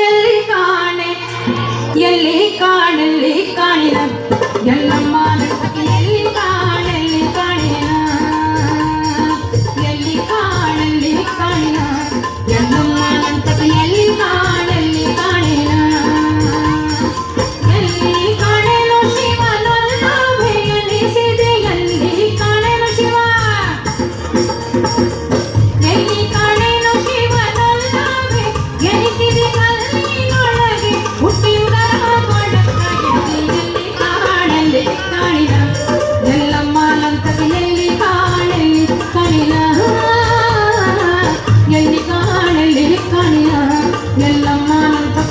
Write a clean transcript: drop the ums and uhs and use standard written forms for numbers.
ಎಲ್ಲಿ ಕಾಣೆ ಎಲ್ಲಿ ಕಾಣಲ್ಲಿ ಕಾಣಿನ ಎಲ್ಲಮ್ಮ ಎಲ್ಲಿ ಕಾಣಲ್ಲಿ ಕಾಣಿನ ಎಲ್ಲಿ ಕಾಣಲ್ಲಿ ಕಾಣಿನ ಎಲ್ಲಮ್ಮ ಎಲ್ಲಿ ಕಾಣಲ್ಲಿ ಕಾಣಿನ ಎಲ್ಲಿ ಕಾಣೆನು ಶಿವನೊಲ್ಲ ಭಯನಿಸಿದೆ ಎಲ್ಲಿ ಕಾಣೆನು ಶಿವ ಎಲ್ಲಿ ಕಾಣೆನು ಶಿವನೊಲ್ಲ ಎನಿಸಿದೆ ಕಲ್ಲಿನೊಳಗೆ ಹುಟ್ಟಿಯುವುದರ ಕೊಡಕ್ಕಾಗಿ ಎಲ್ಲಿ ಕಾಣಲ್ಲಿ ಕಾಣಿನ ಎಲ್ಲಮ್ಮ ನಂತಕ ಎಲ್ಲಿ ಕಾಣಲ್ಲಿ ಕಾಣಿನ ಎಲ್ಲಿ ಕಾಣಲ್ಲಿ ಕಾಣಿನ ಎಲ್ಲಮ್ಮ ನಂತಕ